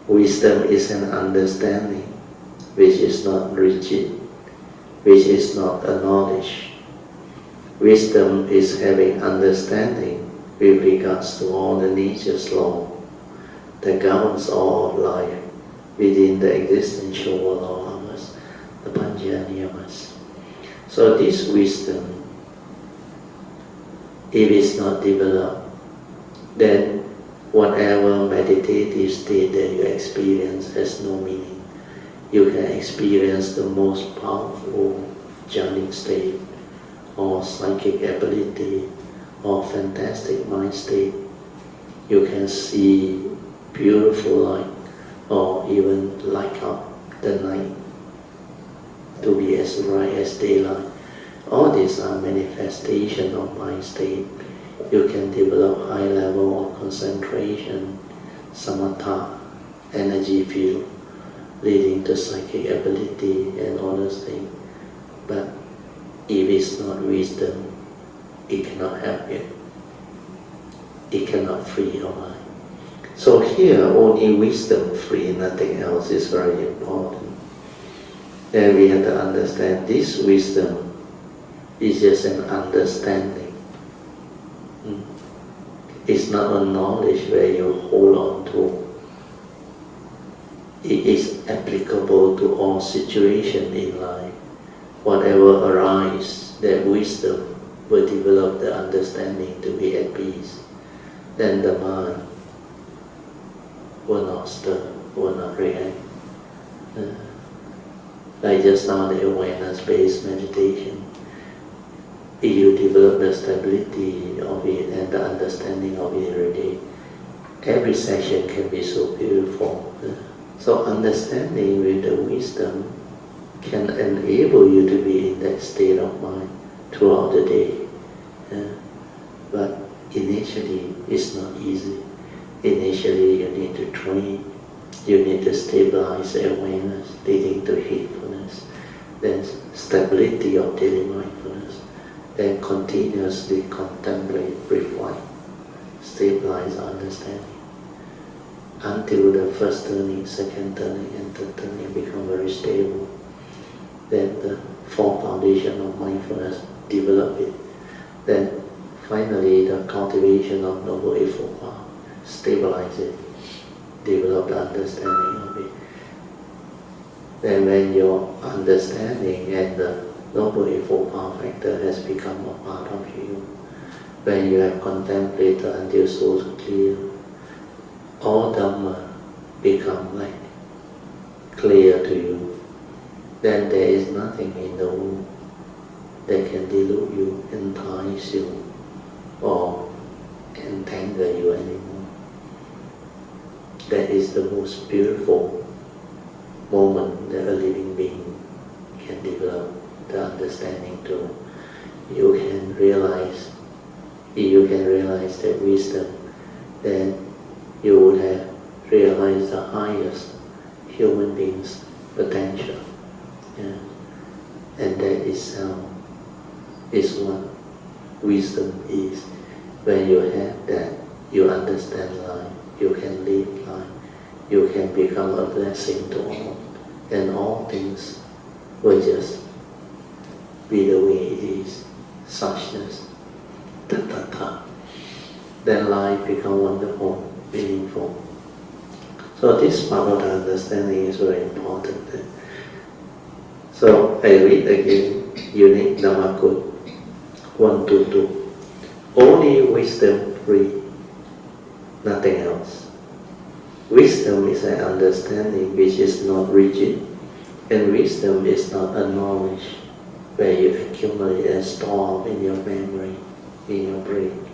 Wisdom is an understanding which is not rigid, which is not a knowledge. Wisdom is having understanding with regards to all the nature's law that governs all of life within the existential world of us, the Pancha Niyamas. So this wisdom, if it's not developed, then whatever meditative state that you experience has no meaning. You can experience the most powerful jhanic state, or psychic ability, or fantastic mind state. You can see beautiful light, or even light up the night to be as bright as daylight. All these are manifestations of mind state. You can develop high level of concentration, samatha, energy field, leading to psychic ability and all those things. But if it's not wisdom, it cannot help you. It cannot free your mind. So here, only wisdom free, nothing else is very important. Then we have to understand this wisdom is just an understanding. It's not a knowledge where you hold on to. It is applicable to all situations in life. Whatever arises, that wisdom will develop the understanding to be at peace. Then the mind will not stir, will not react. Like just now, the awareness-based meditation. If you develop the stability of it and the understanding of it every day, every session can be so beautiful. So understanding with the wisdom can enable you to be in that state of mind throughout the day. But initially, it's not easy. Initially, you need to train. You need to stabilize the awareness, leading to heedfulness. Then stability of daily mindfulness. Then continuously contemplate, reflect, stabilize understanding. Until the first turning, second turning, and third turning become very stable. Then the four foundation of mindfulness, develop it. Then finally the cultivation of Noble Eightfold Path, stabilize it, develop the understanding of it. Then when your understanding and the Noble Eightfold Path factor has become a part of you, when you have contemplated until so clear, all Dharma become like clear to you, then there is nothing in the world that can delude you, entice you, or entangle you anymore. That is the most beautiful moment that a living being can develop the understanding to. You can realize, if you can realize that wisdom, then you would have realized the highest human being's potential. And that itself is what wisdom is. When you have that, you understand life, you can live life, you can become a blessing to all, and all things will just be the way it is, suchness, tathata. Then life becomes wonderful, meaningful. So this part of the understanding is very important. So I read again, Unique Dhammakut 122. Only wisdom free, nothing else. Wisdom is an understanding which is not rigid, and wisdom is not a knowledge where you accumulate and store in your memory, in your brain.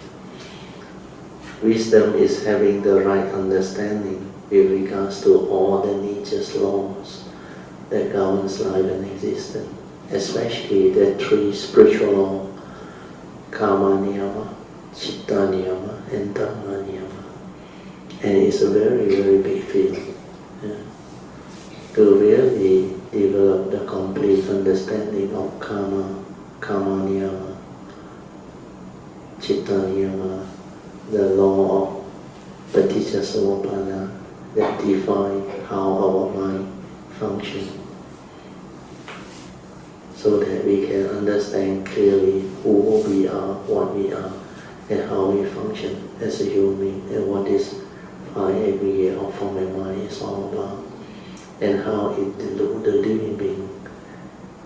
Wisdom is having the right understanding with regards to all the nature's laws that governs life and existence, especially the three spiritual laws, karma niyama, chitta niyama, and dhamma niyama. And it's a very, very big field. To really develop the complete understanding of karma niyama, chitta niyama, the law of paticca samuppada that define how our mind functions, so that we can understand clearly who we are, what we are, and how we function as a human being, and what this five aggregate of form and mind is all about, and how it deludes the living being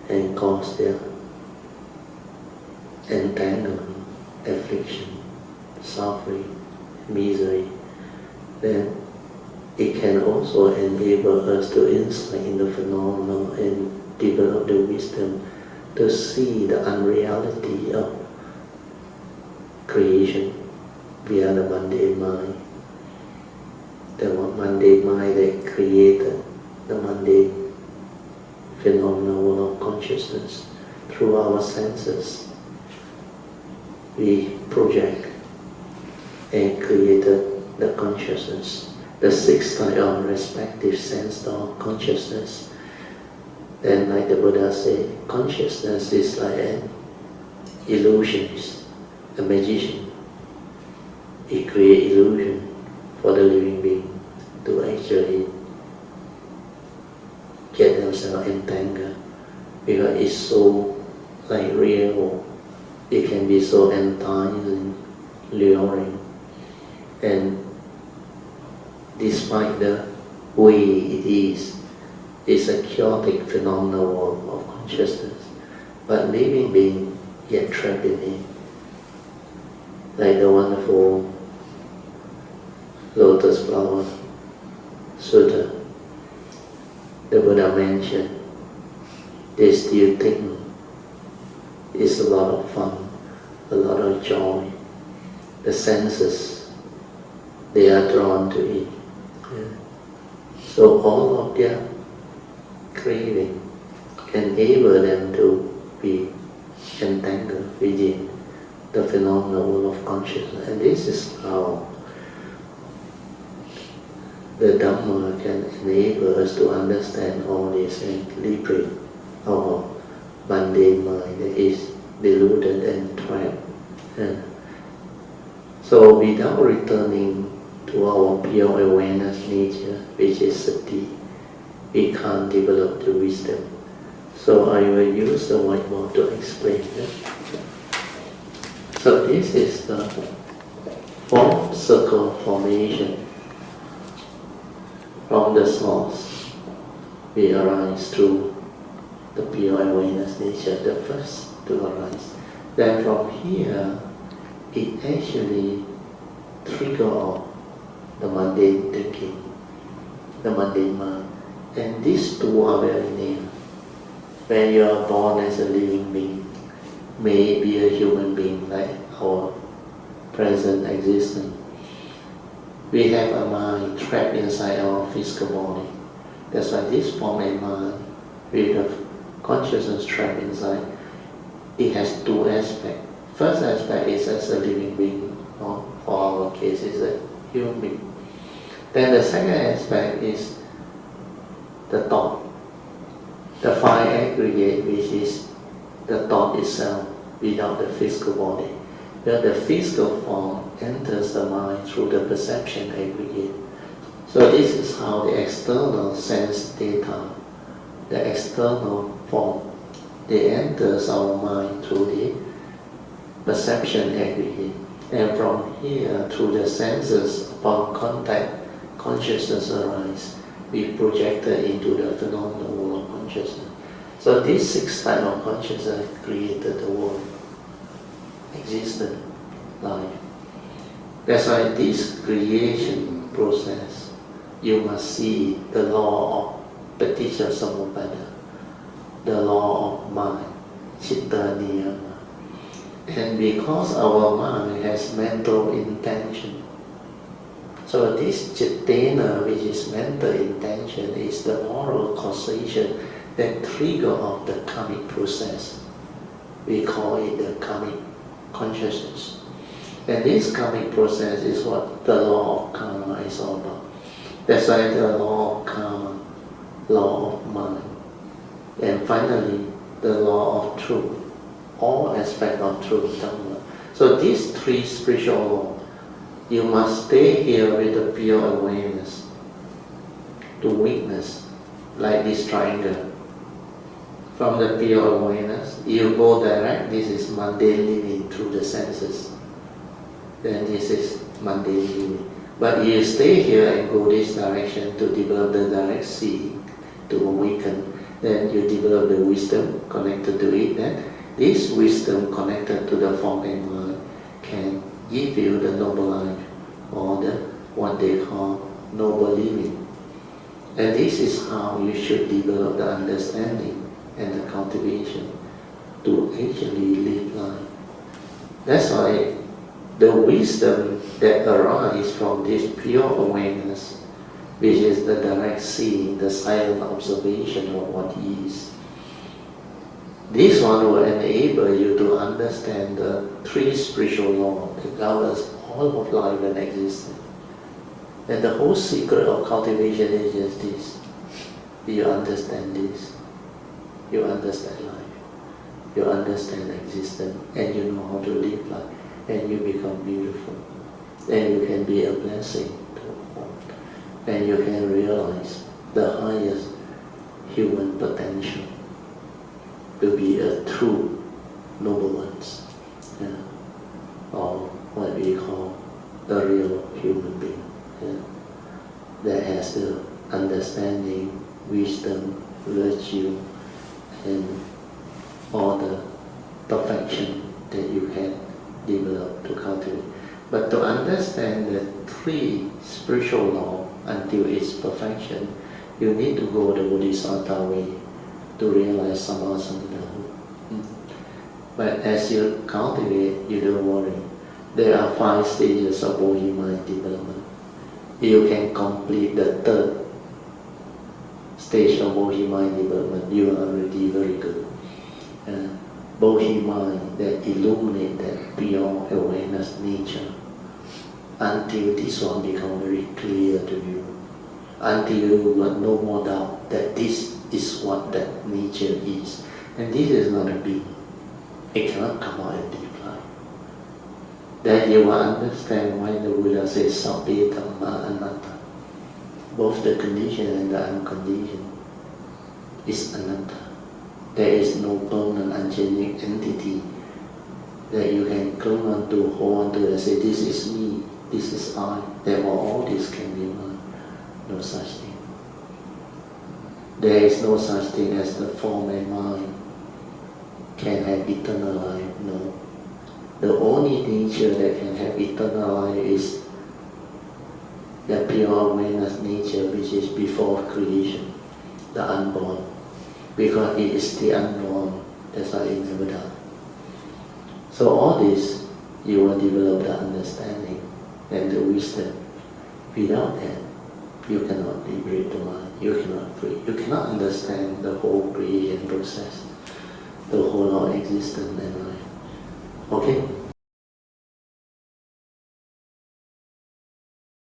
and cause their entanglement, affliction, suffering, misery. Then it can also enable us to insight in the phenomenon and develop the wisdom to see the unreality of creation via the mundane mind. The mundane mind that created the mundane phenomenal world of consciousness through our senses. We project and created the consciousness, the six types of respective sense of consciousness. Then, like the Buddha said, consciousness is like an illusionist, a magician. It creates illusion for the living being to actually get themselves entangled, because it's so like real. It can be so enticing, luring, and despite the way it is, it's a chaotic phenomenal world of consciousness, but living being yet trapped in it. Like the wonderful lotus flower sutta the Buddha mentioned, they still think it's a lot of fun, a lot of joy. The senses, they are drawn to it. Yeah. So all of their craving enable them to be entangled within the phenomenal world of consciousness. And this is how the Dharma can enable us to understand all this and liberate our mundane mind that is deluded and trapped. And so without returning to our pure awareness nature, which is sati, we can't develop the wisdom. So I will use the whiteboard to explain that. So this is the fourth circle formation. From the source, we arise through the pure awareness nature, the first to arise. Then from here, it actually triggers off the mundane thinking, the mundane mind. And these two are very near. When you are born as a living being, may be a human being like our present existence, we have a mind trapped inside our physical body. That's why this form and mind, with the consciousness trapped inside, it has two aspects. First aspect is as a living being, or for our case is a human being. Then the second aspect is the thought, the five aggregate, which is the thought itself without the physical body. Where the physical form enters the mind through the perception aggregate. So this is how the external sense data, the external form, they enters our mind through the perception aggregate. And from here, through the senses, upon contact, consciousness arises. We projected into the phenomenal world of consciousness. So these six types of consciousness created the world, existent life. That's why this creation process, you must see the law of paticca samuppada, the law of mind, citta niyama. And because our mind has mental intention, so this cittena, which is mental intention, is the moral causation that trigger of the karmic process. We call it the karmic consciousness. And this karmic process is what the law of karma is all about. That's why the law of karma, law of mind, and finally the law of truth, all aspects of truth, Dharma. So these three spiritual laws, you must stay here with the pure awareness. to weakness, like this triangle. From the pure awareness, you go direct, this is mundane living through the senses. Then this is mundane living. But you stay here and go this direction to develop the direct seeing, to awaken. Then you develop the wisdom connected to it. Then this wisdom connected to the form and mind can give you the noble life, or the what they call noble living. And this is how you should develop the understanding and the cultivation to actually live life. That's why the wisdom that arises from this pure awareness, which is the direct seeing, the silent observation of what is, this one will enable you to understand the three spiritual laws that governs all of life and existence. And the whole secret of cultivation is just this. You understand this. You understand life. You understand existence. And you know how to live life. And you become beautiful. And you can be a blessing to all. And you can realize the highest human potential to be a true noble ones. Yeah. Or what we call a real human being. Yeah. That has the understanding, wisdom, virtue, and all the perfection that you can develop to cultivate. But to understand the three spiritual laws until its perfection, you need to go the Bodhisattva way to realize Sammasambuddhahood. But as you cultivate, you don't worry. There are 5 stages of Bodhi mind development. You can complete the 3rd stage of Bodhi mind development, you are already very good. Bodhi mind that illuminate that pure awareness nature, until this one become very clear to you, until you got no more doubt that this is what that nature is. And this is not a being. It cannot come out and decline. Then you will understand why the Buddha says Sabbe Dhamma Anatta. Both the conditioned and the unconditioned is anatta. There is no permanent unchanging entity that you can cling on to, hold on to and say, this is me, this is I, therefore all this can be mine. No such thing. There is no such thing as the form and mind can have eternal life, no. The only nature that can have eternal life is the pure awareness nature, which is before creation, the unborn. Because it is the unborn, that's why it never dies. So all this, you will develop the understanding and the wisdom. Without that, you cannot liberate the mind, you cannot free, you cannot understand the whole creation process, the whole of existence and life. Okay?